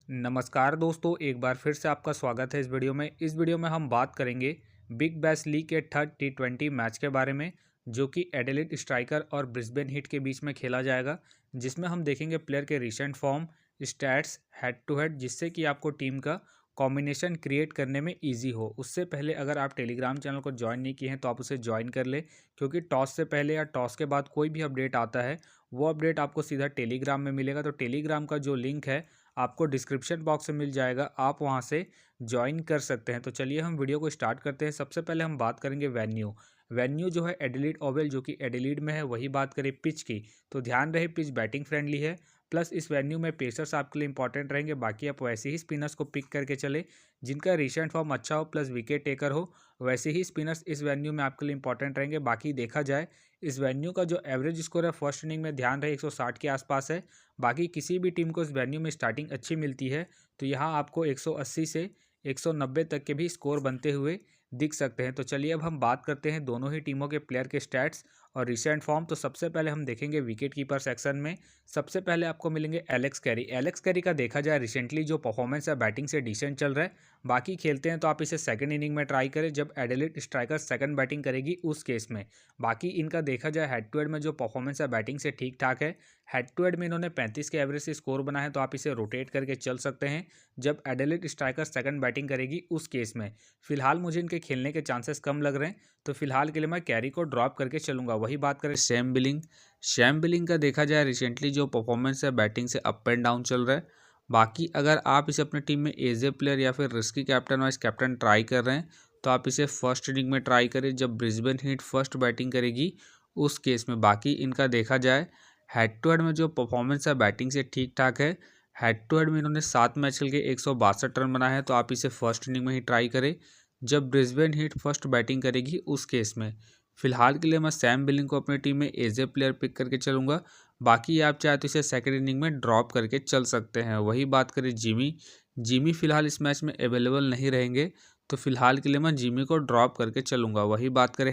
नमस्कार दोस्तों, एक बार फिर से आपका स्वागत है इस वीडियो में। इस वीडियो में हम बात करेंगे बिग बैश लीग के थर्ड टी20 मैच के बारे में, जो कि एडिलेड स्ट्राइकर और ब्रिस्बेन हीट के बीच में खेला जाएगा, जिसमें हम देखेंगे प्लेयर के recent form, stats, head to head, जिससे कि आपको टीम का कॉम्बिनेशन क्रिएट करने में ईजी हो। उससे पहले अगर आप टेलीग्राम चैनल को ज्वाइन नहीं किए हैं तो आप उसे ज्वाइन कर ले, क्योंकि टॉस से पहले या टॉस के बाद कोई भी अपडेट आता है वो अपडेट आपको सीधा टेलीग्राम में मिलेगा। तो टेलीग्राम का जो लिंक है आपको डिस्क्रिप्शन बॉक्स में मिल जाएगा, आप वहां से ज्वाइन कर सकते हैं। तो चलिए हम वीडियो को स्टार्ट करते हैं। सबसे पहले हम बात करेंगे वेन्यू जो है एडिलीड ओवल, जो कि एडिलीड में है। वही बात करें पिच की, तो ध्यान रहे पिच बैटिंग फ्रेंडली है, प्लस इस वेन्यू में पेसर्स आपके लिए इंपॉर्टेंट रहेंगे। बाकी आप वैसे ही स्पिनर्स को पिक करके चले जिनका रिसेंट फॉर्म अच्छा हो प्लस विकेट टेकर हो, वैसे ही स्पिनर्स इस वेन्यू में आपके लिए इंपॉर्टेंट रहेंगे। बाकी देखा जाए इस वेन्यू का जो एवरेज स्कोर है फर्स्ट इनिंग में, ध्यान रहे 160 के आसपास है। बाकी किसी भी टीम को इस वेन्यू में स्टार्टिंग अच्छी मिलती है तो यहाँ आपको 180 से 190 तक के भी स्कोर बनते हुए दिख सकते हैं। तो चलिए अब हम बात करते हैं दोनों ही टीमों के प्लेयर के स्टैट्स और रिसेंट फॉर्म। तो सबसे पहले हम देखेंगे विकेट कीपर सेक्शन में। सबसे पहले आपको मिलेंगे एलेक्स कैरी। एलेक्स कैरी का देखा जाए रिसेंटली जो परफॉर्मेंस है बैटिंग से डिसेंट चल रहा है। बाकी खेलते हैं तो आप इसे सेकंड इनिंग में ट्राई करें जब एडिलेड स्ट्राइकर सेकंड बैटिंग करेगी उस केस में। बाकी इनका देखा जाए हेड टू हेड में जो परफॉर्मेंस है बैटिंग से ठीक ठाक है। हेड टू हेड में इन्होंने 35 के एवरेज से स्कोर बना है, तो आप इसे रोटेट करके चल सकते हैं जब एडिलेड स्ट्राइकर सेकंड बैटिंग करेगी उस केस में। फिलहाल मुझे इनके खेलने के चांसेस कम लग रहे हैं, तो फिलहाल के लिए मैं कैरी को ड्रॉप करके चलूंगा। वही बात करें शैम बिलिंग का देखा जाए रिसेंटली जो परफॉर्मेंस है बैटिंग से अप एंड डाउन चल रहा है। बाकी अगर आप इसे अपने टीम में एज ए प्लेयर या फिर risky captain vice captain try कर रहे हैं तो आप इसे फर्स्ट इनिंग में ट्राई करें जब ब्रिस्बेन हीट फर्स्ट बैटिंग करेगी उस केस में। बाकी इनका देखा जाए हेड टू हेड में जो परफॉर्मेंस है बैटिंग से ठीक ठाक है। हेड टू हेड में इन्होंने 7 मैच खेल के 162 रन बनाए हैं, तो आप इसे फर्स्ट इनिंग में ही ट्राई करें जब ब्रिस्बेन हीट फर्स्ट बैटिंग करेगी उस केस में। फिलहाल के लिए मैं सैम बिलिंग को अपनी टीम में एज ए प्लेयर पिक करके चलूँगा। बाकी आप चाहे तो इसे सेकेंड इनिंग में ड्रॉप करके चल सकते हैं। वही बात करें जिमी फिलहाल इस मैच में अवेलेबल नहीं रहेंगे, तो फिलहाल के लिए मैं जिमी को ड्रॉप करके चलूँगा। वही बात करें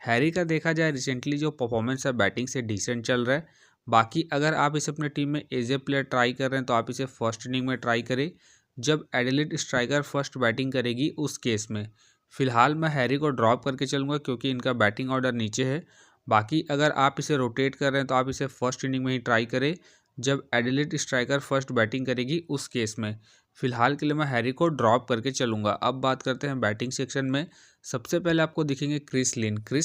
हैरी का देखा जाए रिसेंटली जो परफॉर्मेंस है बैटिंग से डिसेंट चल रहा है। बाकी अगर आप इसे अपने टीम में एज ए प्लेयर ट्राई कर रहे हैं तो आप इसे फर्स्ट इनिंग में ट्राई करें जब एडिलेड स्ट्राइकर फर्स्ट बैटिंग करेगी उस केस में। फिलहाल मैं हैरी को ड्रॉप करके चलूँगा क्योंकि इनका बैटिंग ऑर्डर नीचे है। बाकी अगर आप इसे रोटेट कर रहे हैं तो आप इसे फर्स्ट इनिंग में ही ट्राई करें जब एडिलेड स्ट्राइकर फर्स्ट बैटिंग करेगी उस केस में। फिलहाल के लिए मैं हैरी को ड्रॉप करके चलूँगा। अब बात करते हैं बैटिंग सेक्शन में। सबसे पहले आपको दिखेंगे क्रिस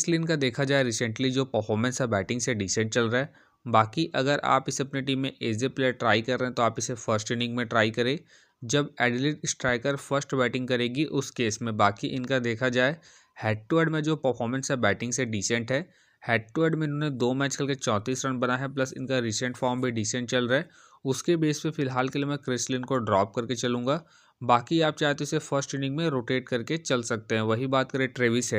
लिन का देखा जाए रिसेंटली जो परफॉर्मेंस है बैटिंग से डिसेंट चल रहा है। बाकी अगर आप इसे अपनी टीम में एज ए प्लेयर ट्राई कर रहे हैं तो आप इसे फर्स्ट इनिंग में ट्राई करें जब एडिलेड स्ट्राइकर फर्स्ट बैटिंग करेगी उस केस में। बाकी इनका देखा जाए हेड टू हेड में जो परफॉर्मेंस है बैटिंग से डिसेंट है। हेड टू हेड में इन्होंने 2 मैच खेल के 34 रन बना है, प्लस इनका रिसेंट फॉर्म भी डिसेंट चल रहा है। उसके बेस पे फिलहाल के लिए मैं क्रिस लिन को ड्रॉप करके चलूँगा। बाकी आप चाहे तो इसे फर्स्ट इनिंग में रोटेट करके चल सकते हैं। वही बात करें ट्रेविस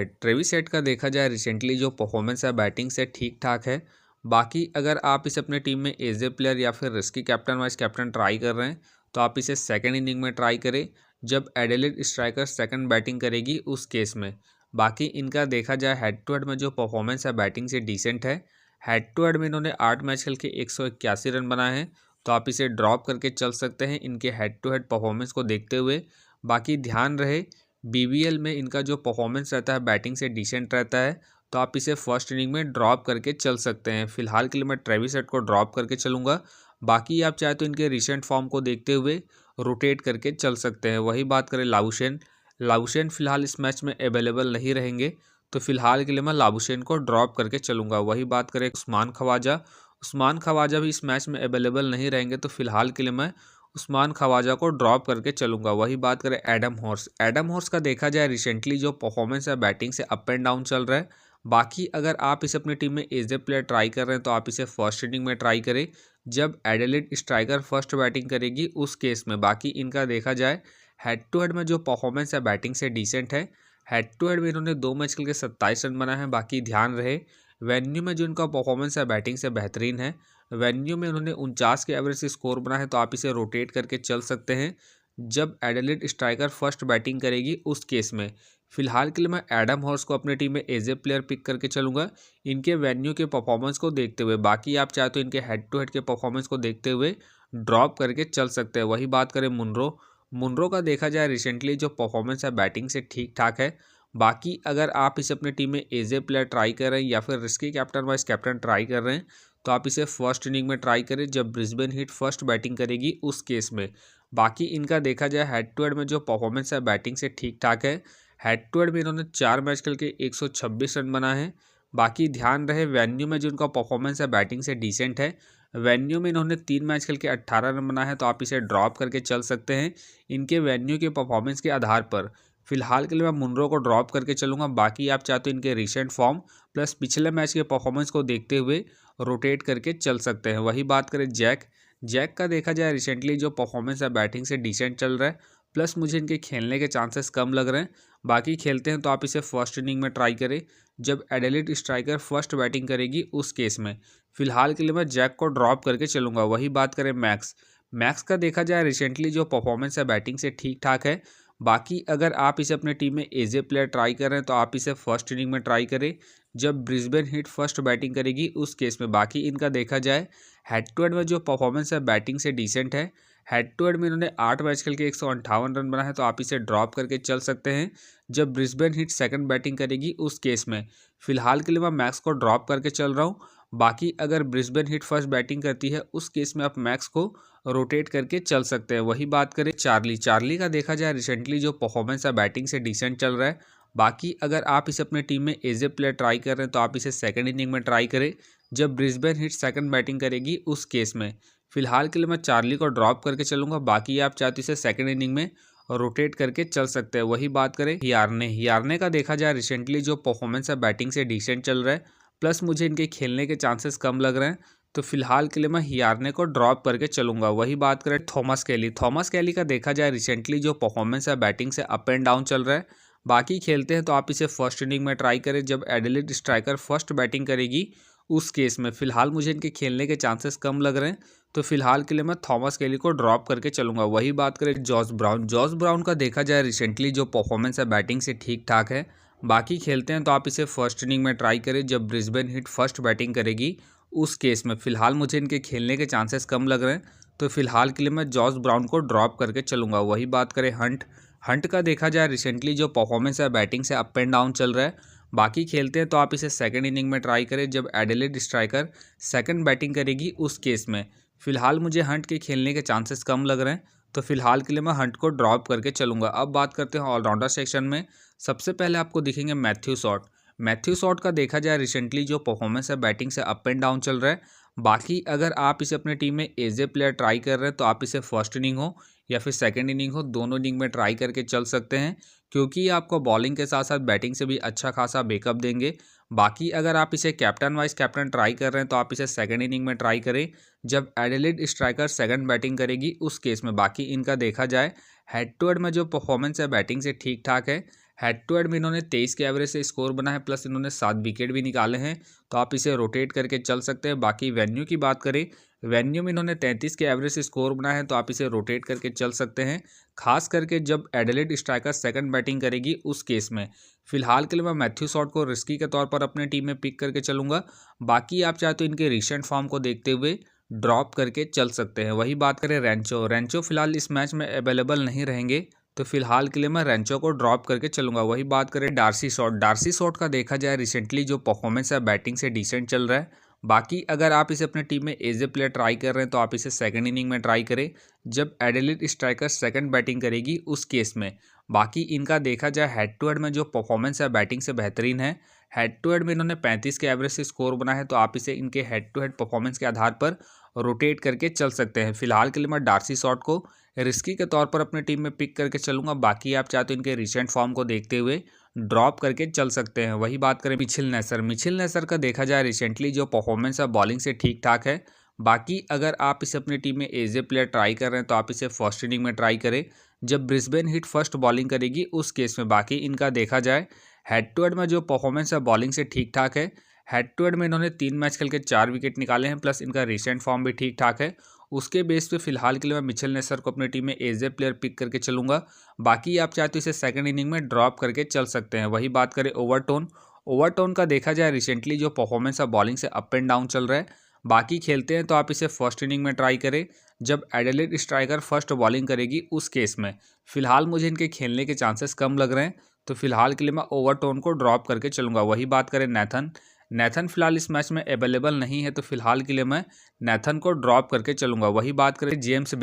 हेड का देखा जाए रिसेंटली जो परफॉर्मेंस है बैटिंग से ठीक ठाक है। बाकी अगर आप इसे अपने टीम में एज ए प्लेयर या फिर risky captain vice captain try कर रहे हैं तो आप इसे सेकंड इनिंग में ट्राई करें जब एडिलेड स्ट्राइकर सेकंड बैटिंग करेगी उस केस में। बाकी इनका देखा जाए हेड टू हेड में जो परफॉर्मेंस है बैटिंग से डिसेंट है। हेड टू हेड में इन्होंने 8 मैच खेल के 181 रन बनाए हैं, तो आप इसे ड्रॉप करके चल सकते हैं इनके हेड टू हेड परफॉर्मेंस को देखते हुए। बाकी ध्यान रहे बीबीएल में इनका जो परफॉर्मेंस रहता है बैटिंग से डिसेंट रहता है, तो आप इसे फर्स्ट इनिंग में ड्रॉप करके चल सकते हैं। फिलहाल के लिए मैं ट्रेविस हेड को ड्रॉप करके चलूँगा। बाकी आप चाहे तो इनके रिसेंट फॉर्म को देखते हुए रोटेट करके चल सकते हैं। वही बात करें लाबुशेन फिलहाल इस मैच में अवेलेबल नहीं रहेंगे, तो फिलहाल के लिए मैं लाबुशेन को ड्रॉप करके चलूँगा। वही बात करें उस्मान ख्वाजा भी इस मैच में अवेलेबल नहीं रहेंगे, तो फिलहाल के लिए मैं उस्मान ख्वाजा को ड्रॉप करके चलूँगा। वही बात करें एडम हॉर्स का देखा जाए रिसेंटली जो परफॉर्मेंस है बैटिंग से अप एंड डाउन चल रहा है। बाकी अगर आप इसे अपनी टीम में एज ए प्लेयर ट्राई कर रहे हैं तो आप इसे फर्स्ट इनिंग में ट्राई करें जब एडिलेड स्ट्राइकर फर्स्ट बैटिंग करेगी उस केस में। बाकी इनका देखा जाए हेड टू हेड में जो परफॉर्मेंस है बैटिंग से डिसेंट है। हेड टू हेड में इन्होंने 2 मैच खेल के 27 रन बनाए हैं। बाकी ध्यान रहे वेन्यू में जो इनका परफॉर्मेंस है बैटिंग से बेहतरीन है। वेन्यू में उन्होंने 49 के एवरेज से स्कोर बना है, तो आप इसे रोटेट करके चल सकते हैं जब एडिलेड स्ट्राइकर फर्स्ट बैटिंग करेगी उस केस में। फिलहाल के लिए मैं एडम हॉर्स को अपनी टीम में एज ए प्लेयर पिक करके चलूँगा इनके वेन्यू के परफॉर्मेंस को देखते हुए। बाकी आप चाहे तो इनके हेड टू हेड के परफॉर्मेंस को देखते हुए ड्रॉप करके चल सकते हैं। वही बात करें मुनरो का देखा जाए रिसेंटली जो परफॉर्मेंस है बैटिंग से ठीक ठाक है। बाकी अगर आप इसे अपनी टीम में एज ए प्लेयर ट्राई कर रहे हैं या फिर risky captain vice captain try कर रहे हैं तो आप इसे फर्स्ट इनिंग में ट्राई करें जब ब्रिस्बेन हीट फर्स्ट बैटिंग करेगी उस केस में। बाकी इनका देखा जाए हेड टू हेड में जो परफॉर्मेंस है बैटिंग से ठीक ठाक है। हेड टू हेड में इन्होंने 4 मैच खेल के 126 रन बना है। बाकी ध्यान रहे वेन्यू में जो इनका परफॉर्मेंस है बैटिंग से डिसेंट है। वेन्यू में इन्होंने 3 मैच खेल के 18 रन बना है तो आप इसे ड्रॉप करके चल सकते हैं इनके वेन्यू के परफॉर्मेंस के आधार पर। फिलहाल के लिए मैं मुनरो को ड्रॉप करके चलूँगा। बाकी आप चाहते हो इनके रिसेंट फॉर्म प्लस पिछले मैच के परफॉर्मेंस को देखते हुए रोटेट करके चल सकते हैं। वही बात करें जैक का देखा जाए रिसेंटली जो परफॉर्मेंस है बैटिंग से डिसेंट चल रहा है प्लस मुझे इनके खेलने के चांसेस कम लग रहे हैं। बाकी खेलते हैं तो आप इसे फर्स्ट इनिंग में ट्राई करें जब एडिलेड स्ट्राइकर फर्स्ट बैटिंग करेगी उस केस में। फिलहाल के लिए मैं जैक को ड्रॉप करके चलूँगा। वही बात करें मैक्स का देखा जाए रिसेंटली जो परफॉर्मेंस है बैटिंग से ठीक ठाक है। बाकी अगर आप इसे अपने टीम में एज ए प्लेयर ट्राई कर रहे हैं तो आप इसे फर्स्ट इनिंग में ट्राई करें जब ब्रिस्बेन हीट फर्स्ट बैटिंग करेगी उस केस में। बाकी इनका देखा जाए हेड टू हेड में जो परफॉर्मेंस है बैटिंग से डिसेंट है। हेड टू हेड में इन्होंने 8 मैच खेल के 158 रन बना है तो आप इसे ड्रॉप करके चल सकते हैं जब ब्रिस्बेन हीट सेकंड बैटिंग करेगी उस केस में। फिलहाल के लिए मैं मैक्स को ड्रॉप करके चल रहा हूँ। बाकी अगर ब्रिस्बेन हीट फर्स्ट बैटिंग करती है उस केस में आप मैक्स को रोटेट करके चल सकते हैं। वही बात करें चार्ली का देखा जाए रिसेंटली जो परफॉर्मेंस है बैटिंग से डिसेंट चल रहा है। बाकी अगर आप इसे अपने टीम में एज ए प्लेयर ट्राई कर रहे हैं तो आप इसे सेकंड इनिंग में ट्राई करें जब ब्रिस्बेन हीट सेकंड बैटिंग करेगी उस केस में। फिलहाल के लिए मैं चार्ली को ड्रॉप करके चलूँगा। बाकी आप चाहते इसे सेकंड इनिंग में रोटेट करके चल सकते हैं। वही बात करें यारने का देखा जाए रिसेंटली जो परफॉर्मेंस है बैटिंग से डिसेंट चल रहा है प्लस मुझे इनके खेलने के चांसेस कम लग रहे हैं तो फिलहाल के लिए मैं यारने को ड्रॉप करके चलूँगा। वही बात करें थॉमस कैली का देखा जाए रिसेंटली जो परफॉर्मेंस है बैटिंग से अप एंड डाउन चल रहा है। बाकी खेलते हैं तो आप इसे फर्स्ट इनिंग में ट्राई करें जब एडिलेड स्ट्राइकर फर्स्ट बैटिंग करेगी उस केस में। फिलहाल मुझे इनके खेलने के चांसेस कम लग रहे हैं तो फिलहाल के लिए मैं थॉमस कैली को ड्रॉप करके चलूँगा। वही बात करें जॉस ब्राउन का देखा जाए रिसेंटली जो परफॉर्मेंस है बैटिंग से ठीक ठाक है। बाकी खेलते हैं तो आप इसे फर्स्ट इनिंग में ट्राई करें जब ब्रिस्बेन हीट फर्स्ट बैटिंग करेगी उस केस में। फिलहाल मुझे इनके खेलने के चांसेस कम लग रहे हैं तो फिलहाल के लिए मैं जॉस ब्राउन को ड्रॉप करके चलूँगा। वही बात करें हंट का देखा जाए रिसेंटली जो परफॉर्मेंस है बैटिंग से अप एंड डाउन चल रहा है। बाकी खेलते हैं तो आप इसे सेकंड इनिंग में ट्राई करें जब एडिलेड स्ट्राइकर सेकंड बैटिंग करेगी उस केस में। फिलहाल मुझे हंट के खेलने के चांसेस कम लग रहे हैं तो फिलहाल के लिए मैं हंट को ड्रॉप करके चलूँगा। अब बात करते हैं ऑलराउंडर सेक्शन में। सबसे पहले आपको दिखेंगे मैथ्यू शॉट का देखा जाए रिसेंटली जो परफॉर्मेंस है बैटिंग से अप एंड डाउन चल रहा है। बाकी अगर आप इसे अपने टीम में एज ए प्लेयर ट्राई कर रहे हैं तो आप इसे फर्स्ट इनिंग हो या फिर सेकंड इनिंग हो दोनों इनिंग में ट्राई करके चल सकते हैं क्योंकि आपको बॉलिंग के साथ साथ बैटिंग से भी अच्छा खासा बैकअप देंगे। बाकी अगर आप इसे कैप्टन वाइस कैप्टन ट्राई कर रहे हैं तो आप इसे सेकंड इनिंग में ट्राई करें जब एडिलेड स्ट्राइकर सेकंड बैटिंग करेगी उस केस में। बाकी इनका देखा जाए हेड टू हेड में जो परफॉर्मेंस है बैटिंग से ठीक ठाक है। हेड टू हेड में इन्होंने 23 के एवरेज से स्कोर बना है प्लस इन्होंने 7 विकेट भी निकाले हैं तो आप इसे रोटेट करके चल सकते हैं। बाकी वेन्यू की बात करें वेन्यू में इन्होंने 33 के एवरेज से स्कोर बना है तो आप इसे रोटेट करके चल सकते हैं खास करके जब एडिलेड स्ट्राइकर सेकंड बैटिंग करेगी उस केस में। फिलहाल के लिए मैं मैथ्यू शॉट को रिस्की के तौर पर अपने टीम में पिक करके चलूँगा। बाकी आप चाहे तो इनके रिसेंट फॉर्म को देखते हुए ड्रॉप करके चल सकते हैं। वही बात करें रेंचो फिलहाल इस मैच में अवेलेबल नहीं रहेंगे तो फिलहाल के लिए मैं रेंचो को ड्रॉप करके चलूँगा। वही बात करें डार्सी शॉट का देखा जाए रिसेंटली जो परफॉर्मेंस है बैटिंग से डिसेंट चल रहा है। बाकी अगर आप इसे अपने टीम में एज ए प्लेयर ट्राई कर रहे हैं तो आप इसे सेकंड इनिंग में ट्राई करें जब एडिलेड स्ट्राइकर सेकंड बैटिंग करेगी उस केस में। बाकी इनका देखा जाए हेड टू हेड में जो परफॉर्मेंस है बैटिंग से बेहतरीन है। हेड टू हेड में इन्होंने 35 के एवरेज से स्कोर बना है तो आप इसे इनके हेड टू हेड परफॉर्मेंस के आधार पर रोटेट करके चल सकते हैं। फिलहाल के लिए मैं डार्सी शॉट को रिस्की के तौर पर अपने टीम में पिक करके चलूँगा। बाकी आप चाहते हो इनके रिसेंट फॉर्म को देखते हुए ड्रॉप करके चल सकते हैं। वही बात करें मिचेल नेसर का देखा जाए रिसेंटली जो परफॉर्मेंस है बॉलिंग से ठीक ठाक है। बाकी अगर आप इसे अपनी टीम में एज ए प्लेयर ट्राई कर रहे हैं तो आप इसे फर्स्ट इनिंग में ट्राई करें जब ब्रिस्बेन हीट फर्स्ट बॉलिंग करेगी उस केस में। बाकी इनका देखा जाए हेड टू हेड में जो परफॉर्मेंस है बॉलिंग से ठीक ठाक है। हेड टू हेड में इन्होंने 3 मैच खेल के 4 विकेट निकाले हैं प्लस इनका रिसेंट फॉर्म भी ठीक ठाक है। उसके बेस पे फिलहाल के लिए मैं मिचेल नेसर को अपनी टीम में एज ए प्लेयर पिक करके चलूँगा। बाकी आप चाहते हो इसे सेकंड इनिंग में ड्रॉप करके चल सकते हैं। वही बात करें ओवरटोन का देखा जाए रिसेंटली जो परफॉर्मेंस है बॉलिंग से अप एंड डाउन चल रहा है। बाकी खेलते हैं तो आप इसे फर्स्ट इनिंग में ट्राई करें जब एडिलेड स्ट्राइकर फर्स्ट बॉलिंग करेगी उस केस में। फिलहाल मुझे इनके खेलने के चांसेस कम लग रहे हैं, तो फिलहाल के लिए मैं ओवरटोन को ड्रॉप करके चलूंगा। वही बात करें नेथन फिलहाल इस मैच में अवेलेबल नहीं है, तो फिलहाल के लिए मैं नेथन को ड्रॉप करके चलूंगा। वही बात करें जेम्स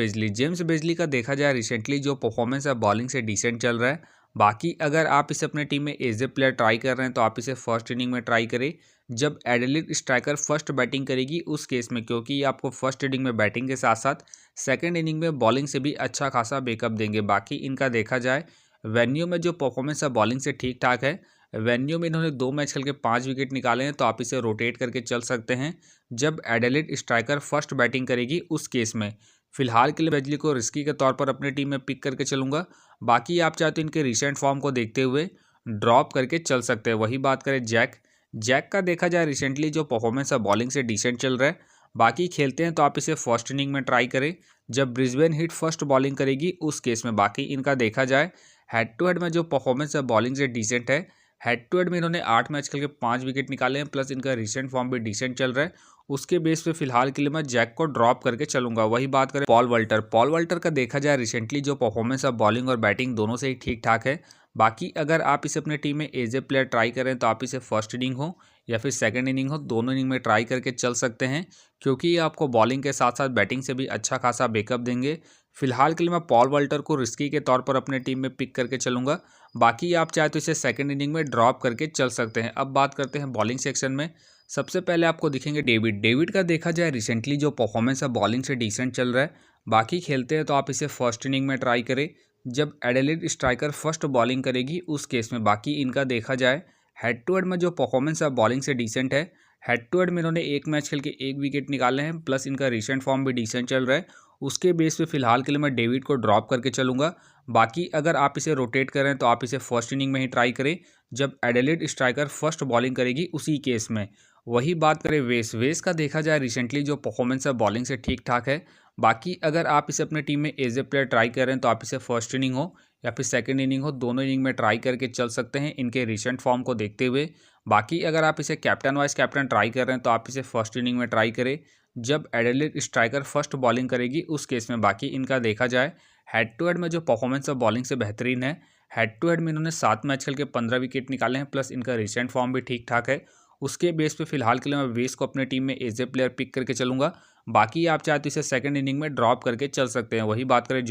बेजली का देखा जाए रिसेंटली जो परफॉर्मेंस है बॉलिंग से डिसेंट चल रहा है। बाकी अगर आप इसे अपने टीम में एज ए प्लेयर ट्राई कर रहे हैं तो आप इसे फर्स्ट इनिंग में ट्राई करें जब एडिलेड स्ट्राइकर फर्स्ट बैटिंग करेगी उस केस में, क्योंकि ये आपको फर्स्ट इनिंग में बैटिंग के साथ साथ सेकंड इनिंग में बॉलिंग से भी अच्छा खासा बैकअप देंगे। बाकी इनका देखा जाए वेन्यू में जो परफॉर्मेंस है बॉलिंग से ठीक ठाक है। वेन्यू में इन्होंने 2 मैच खेल के 5 विकेट निकाले हैं, तो आप इसे रोटेट करके चल सकते हैं जब एडिलेड स्ट्राइकर फर्स्ट बैटिंग करेगी उस केस में। फिलहाल के लिए बेजली को रिस्की के तौर पर अपने टीम में पिक करके चलूंगा। बाकी आप चाहते हो इनके रिसेंट फॉर्म को देखते हुए ड्रॉप करके चल सकते हैं। वही बात करें जैक का देखा जाए रिसेंटली जो परफॉर्मेंस है बॉलिंग से डिसेंट चल रहा है। बाकी खेलते हैं तो आप इसे फर्स्ट इनिंग में ट्राई करें जब ब्रिस्बेन हिट फर्स्ट बॉलिंग करेगी उस केस में। बाकी इनका देखा जाए हेड टू हेड में जो परफॉर्मेंस है बॉलिंग से डिसेंट है। हेड टू हेड में इन्होंने 8 मैच खेल के 5 विकेट निकाले हैं, प्लस इनका रिसेंट फॉर्म भी डिसेंट चल रहा है। उसके बेस पे फिलहाल के लिए मैं जैक को ड्रॉप करके चलूंगा। वही बात करें पॉल वल्टर का देखा जाए रिसेंटली जो परफॉर्मेंस है बॉलिंग और बैटिंग दोनों से ही ठीक ठाक है। बाकी अगर आप इसे अपने टीम में एज ए प्लेयर ट्राई करें तो आप इसे फर्स्ट इनिंग हो या फिर सेकंड इनिंग हो, दोनों इनिंग में ट्राई करके चल सकते हैं, क्योंकि ये आपको बॉलिंग के साथ साथ बैटिंग से भी अच्छा खासा बैकअप देंगे। फिलहाल के लिए मैं पॉल वल्टर को रिस्की के तौर पर अपने टीम में पिक करके चलूंगा। बाकी आप चाहे तो इसे सेकंड इनिंग में ड्रॉप करके चल सकते हैं। अब बात करते हैं बॉलिंग सेक्शन में। सबसे पहले आपको दिखेंगे डेविड का देखा जाए रिसेंटली जो परफॉर्मेंस है बॉलिंग से डिसेंट चल रहा है। बाकी खेलते हैं तो आप इसे फर्स्ट इनिंग में ट्राई करें जब एडिलेड स्ट्राइकर फर्स्ट बॉलिंग करेगी उस केस में। बाकी इनका देखा जाए हेड टू हेड में जो परफॉर्मेंस है बॉलिंग से डिसेंट है। हेड टू हेड में इन्होंने 1 मैच खेल के 1 विकेट निकाले हैं, प्लस इनका रिसेंट फॉर्म भी डिसेंट चल रहा है। उसके बेस पे फिलहाल के लिए मैं डेविड को ड्रॉप करके चलूंगा। बाकी अगर आप इसे रोटेट करें तो आप इसे फर्स्ट इनिंग में ही ट्राई करें जब एडिलेड स्ट्राइकर फर्स्ट बॉलिंग करेगी उसी केस में। वही बात करें वेस का देखा जाए रिसेंटली जो परफॉर्मेंस है बॉलिंग से ठीक ठाक है। बाकी अगर आप इसे अपने टीम में एज ए प्लेयर ट्राई कर रहे हैं तो आप इसे फर्स्ट इनिंग हो या फिर सेकंड इनिंग हो, दोनों इनिंग में ट्राई करके चल सकते हैं इनके रिसेंट फॉर्म को देखते हुए। बाकी अगर आप इसे कैप्टन वाइस कैप्टन ट्राई कर रहे हैं तो आप इसे फर्स्ट इनिंग में ट्राई करें जब एडिलेड स्ट्राइकर फर्स्ट बॉलिंग करेगी उस केस में। बाकी इनका देखा जाए हेड टू हेड में जो परफॉर्मेंस है बॉलिंग से बेहतरीन है। हेड टू हेड में इन्होंने 7 मैच खेल के 15 विकेट निकाले हैं, प्लस इनका रिसेंट फॉर्म भी ठीक ठाक है। उसके बेस पे फिलहाल के लिए मैं वेस को अपने टीम में एज ए प्लेयर पिक करके चलूंगा। बाकी आप चाहे तो इसे सेकंड इनिंग में ड्रॉप करके चल सकते हैं। वही बात करें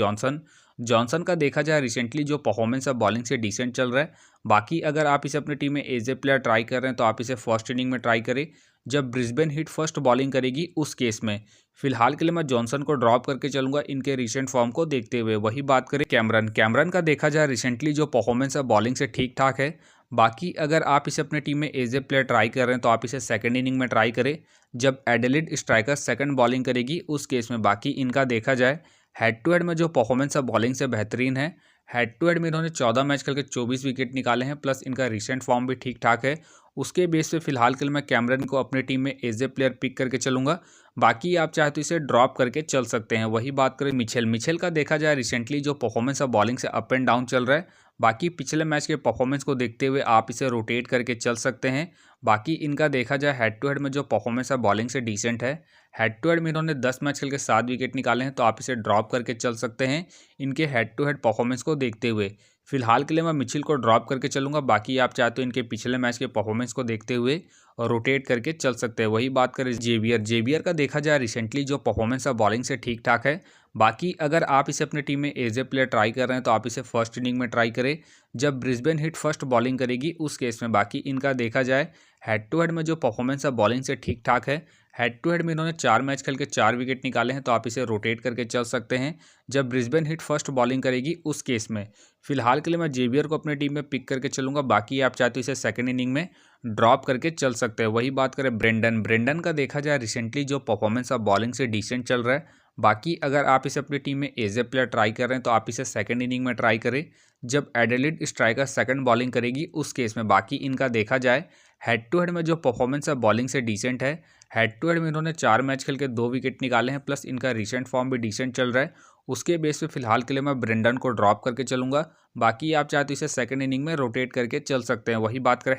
जॉनसन का देखा जाए रिसेंटली जो परफॉर्मेंस है बॉलिंग से डिसेंट चल रहा है। बाकी अगर आप इसे अपनी टीम में एज ए प्लेयर ट्राई कर रहे हैं तो आप इसे फर्स्ट इनिंग में ट्राई करें जब ब्रिस्बेन हिट फर्स्ट बॉलिंग करेगी उस केस में। फिलहाल के लिए मैं जॉनसन को ड्रॉप करके चलूंगा इनके रिसेंट फॉर्म को देखते हुए। वही बात करें कैमरन का देखा जाए रिसेंटली जो परफॉर्मेंस है बॉलिंग से ठीक ठाक है। बाकी अगर आप इसे अपने टीम में एज ए प्लेयर ट्राई कर रहे हैं तो आप इसे सेकंड इनिंग में ट्राई करें जब एडिलेड स्ट्राइकर सेकंड बॉलिंग करेगी उस केस में। बाकी इनका देखा जाए हेड टू हेड में जो परफॉर्मेंस है बॉलिंग से बेहतरीन है। हेड टू हेड में इन्होंने 14 मैच खेल के 24 विकेट निकाले हैं, प्लस इनका रिसेंट फॉर्म भी ठीक ठाक है। उसके बेस पे फिलहाल के लिए मैं कैमरन को अपनी टीम में एज ए प्लेयर पिक करके चलूंगा। बाकी आप चाहे तो इसे ड्रॉप करके चल सकते हैं। वही बात करें मिचेल का देखा जाए रिसेंटली जो परफॉर्मेंस है बॉलिंग से अप एंड डाउन चल रहा है। बाकी पिछले मैच के परफॉर्मेंस को देखते हुए आप इसे रोटेट करके चल सकते हैं। बाकी इनका देखा जाए हेड टू हेड में जो परफॉर्मेंस है बॉलिंग से डिसेंट है। हेड टू हेड में इन्होंने 10 मैच खेल के 7 विकेट निकाले हैं, तो आप इसे ड्रॉप करके चल सकते हैं इनके हेड टू हेड परफॉर्मेंस को देखते हुए। फिलहाल के लिए मैं मिचेल को ड्रॉप करके चलूंगा। बाकी आप चाहते हो इनके पिछले मैच के परफॉर्मेंस को देखते हुए और रोटेट करके चल सकते हैं। वही बात करें जेवियर का देखा जाए रिसेंटली जो परफॉर्मेंस है बॉलिंग से ठीक ठाक है। बाकी अगर आप इसे अपनी टीम में एज ए प्लेयर ट्राई कर रहे हैं तो आप इसे फर्स्ट इनिंग में ट्राई करें जब ब्रिस्बेन हिट फर्स्ट बॉलिंग करेगी उस केस में। बाकी इनका देखा जाए हेड टू हेड में जो परफॉर्मेंस है बॉलिंग से ठीक ठाक है। हेड टू हेड में इन्होंने 4 मैच खेल के 4 विकेट निकाले हैं, तो आप इसे रोटेट करके चल सकते हैं जब ब्रिस्बेन हिट फर्स्ट बॉलिंग करेगी उस केस में। फिलहाल के लिए मैं जेवियर को अपनी टीम में पिक करके चलूंगा। बाकी आप चाहते हो इसे सेकंड इनिंग में ड्रॉप करके चल सकते हैं। वही बात करें ब्रेंडन का देखा जाए रिसेंटली जो परफॉर्मेंस है बॉलिंग से डिसेंट चल रहा है। बाकी अगर आप इसे अपनी टीम में एज ए प्लेयर ट्राई कर रहे हैं तो आप इसे सेकंड इनिंग में ट्राई करें जब एडिलेड स्ट्राइकर सेकंड बॉलिंग करेगी उस केस में। बाकी इनका देखा जाए हेड टू हेड में जो परफॉर्मेंस है बॉलिंग से डिसेंट है। हेड टू हेड में इन्होंने 4 मैच खेल के 2 विकेट निकाले हैं, प्लस इनका रिसेंट फॉर्म भी डिसेंट चल रहा है। उसके बेस पे फिलहाल के लिए मैं ब्रेंडन को ड्रॉप करके चलूंगा। बाकी आप चाहे तो इसे सेकंड इनिंग में रोटेट करके चल सकते हैं। वही बात करें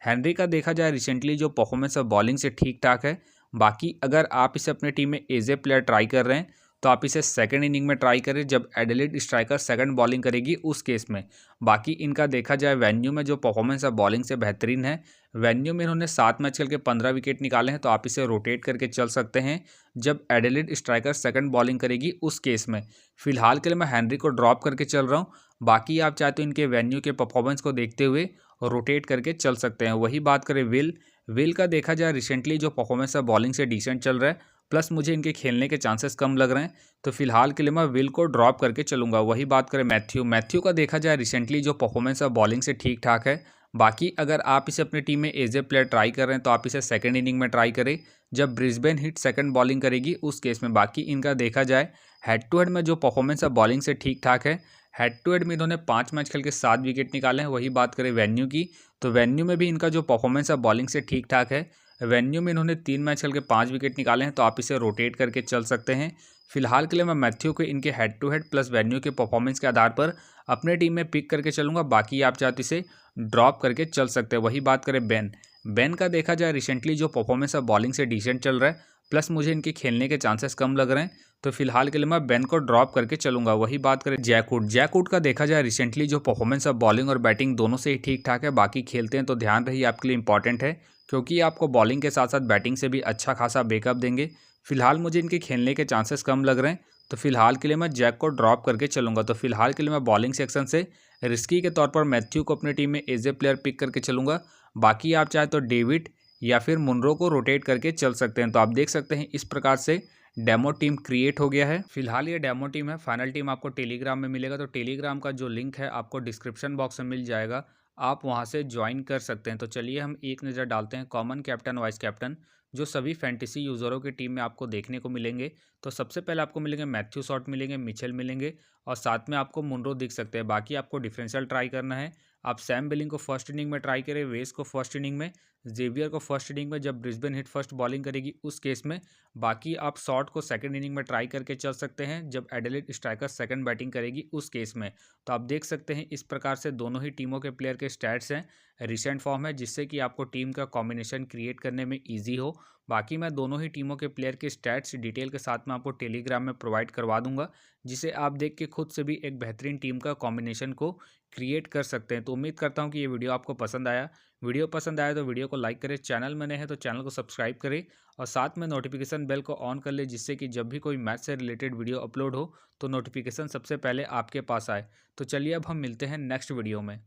हेनरी का देखा जाए रिसेंटली जो परफॉर्मेंस है बॉलिंग से ठीक ठाक है। बाकी अगर आप इसे अपनी टीम में एज ए प्लेयर ट्राई कर रहे हैं तो आप इसे सेकंड इनिंग में ट्राई करें जब एडिलेड स्ट्राइकर सेकंड बॉलिंग करेगी उस केस में। बाकी इनका देखा जाए वेन्यू में जो परफॉर्मेंस है बॉलिंग से बेहतरीन है। वेन्यू में इन्होंने 7 मैच खेल के 15 विकेट निकाले हैं, तो आप इसे रोटेट करके चल सकते हैं जब एडिलेड स्ट्राइकर सेकंड बॉलिंग करेगी उस केस में। फिलहाल के लिए मैं हेनरी को ड्रॉप करके चल रहा हूँ। बाकी आप चाहे तो इनके वेन्यू के परफॉर्मेंस को देखते हुए रोटेट करके चल सकते हैं। वही बात करें विल का देखा जाए रिसेंटली जो परफॉर्मेंस है बॉलिंग से डिसेंट चल रहा है, प्लस मुझे इनके खेलने के चांसेस कम लग रहे हैं, तो फिलहाल के लिए मैं विल को ड्रॉप करके चलूंगा। वही बात करें मैथ्यू का देखा जाए रिसेंटली जो परफॉर्मेंस है बॉलिंग से ठीक ठाक है। बाकी अगर आप इसे अपनी टीम में एज ए प्लेयर ट्राई कर रहे हैं तो आप इसे सेकंड इनिंग में ट्राई करें जब ब्रिस्बेन हिट सेकंड बॉलिंग करेगी उस केस में। बाकी इनका देखा जाए हेड टू हेड में जो परफॉर्मेंस है बॉलिंग से ठीक ठाक है। हेड टू हेड में इन्होंने 5 मैच खेल के 7 विकेट निकाले हैं। वही बात करें वेन्यू की, तो वेन्यू में भी इनका जो परफॉर्मेंस है बॉलिंग से ठीक ठाक है। वेन्यू में इन्होंने 3 मैच खेल के 5 विकेट निकाले हैं, तो आप इसे रोटेट करके चल सकते हैं। फिलहाल के लिए मैं मैथ्यू को इनके head to head plus venue के परफॉर्मेंस के आधार पर अपने टीम में पिक करके चलूंगा। बाकी आप चाहते इसे ड्रॉप करके चल सकते हैं। वही बात करें बेन का देखा जाए रिसेंटली जो परफॉर्मेंस है बॉलिंग से डिसेंट चल रहा है, प्लस मुझे इनके खेलने के चांसेस कम लग रहे हैं, तो फिलहाल के लिए मैं बेन को ड्रॉप करके चलूंगा। वही बात करें जैकवुड का देखा जाए रिसेंटली जो परफॉर्मेंस है बॉलिंग और बैटिंग दोनों से ही ठीक ठाक है। बाकी खेलते हैं तो ध्यान रही आपके लिए इंपॉर्टेंट है, क्योंकि आपको बॉलिंग के साथ साथ बैटिंग से भी अच्छा खासा बैकअप देंगे। फिलहाल मुझे इनके खेलने के चांसेस कम लग रहे हैं, तो फिलहाल के लिए मैं जैक को ड्रॉप करके चलूंगा। तो फिलहाल के लिए मैं बॉलिंग सेक्शन से रिस्की के तौर पर मैथ्यू को अपनी टीम में एज ए प्लेयर पिक करके चलूंगा। बाकी आप चाहे तो डेविड या फिर मुनरो को रोटेट करके चल सकते हैं। तो आप देख सकते हैं इस प्रकार से डेमो टीम क्रिएट हो गया है। फिलहाल ये डेमो टीम है, फाइनल टीम आपको टेलीग्राम में मिलेगा, तो टेलीग्राम का जो लिंक है आपको डिस्क्रिप्शन बॉक्स में मिल जाएगा, आप वहां से ज्वाइन कर सकते हैं। तो चलिए हम एक नज़र डालते हैं कॉमन कैप्टन वाइस कैप्टन जो सभी फैंटेसी यूज़रों की टीम में आपको देखने को मिलेंगे। तो सबसे पहले आपको मिलेंगे मैथ्यू शॉट मिलेंगे, मिचेल मिलेंगे और साथ में आपको मुनरो दिख सकते हैं। बाकी आपको डिफरेंशियल ट्राई करना है। आप सैम बिलिंग को फर्स्ट इनिंग में ट्राई करें, वेस को फर्स्ट इनिंग में, जेवियर को फर्स्ट इनिंग में जब ब्रिस्बेन हिट फर्स्ट बॉलिंग करेगी उस केस में। बाकी आप शॉट को सेकंड इनिंग में ट्राई करके चल सकते हैं जब एडिलेड स्ट्राइकर सेकंड बैटिंग करेगी उस केस में। तो आप देख सकते हैं इस प्रकार से दोनों ही टीमों के प्लेयर के स्टैट्स हैं, रिसेंट फॉर्म है, जिससे कि आपको टीम का कॉम्बिनेशन क्रिएट करने में ईजी हो। बाकी मैं दोनों ही टीमों के प्लेयर के स्टैट्स डिटेल के साथ में आपको टेलीग्राम में प्रोवाइड करवा दूंगा, जिसे आप देख के खुद से भी एक बेहतरीन टीम का कॉम्बिनेशन को क्रिएट कर सकते हैं। तो उम्मीद करता हूं कि ये वीडियो आपको पसंद आया। वीडियो पसंद आया तो वीडियो को लाइक करें, चैनल में नए हैं तो चैनल को सब्सक्राइब करें और साथ में नोटिफिकेशन बेल को ऑन कर ले, जिससे कि जब भी कोई मैच से रिलेटेड वीडियो अपलोड हो तो नोटिफिकेशन सबसे पहले आपके पास आए। तो चलिए अब हम मिलते हैं नेक्स्ट वीडियो में।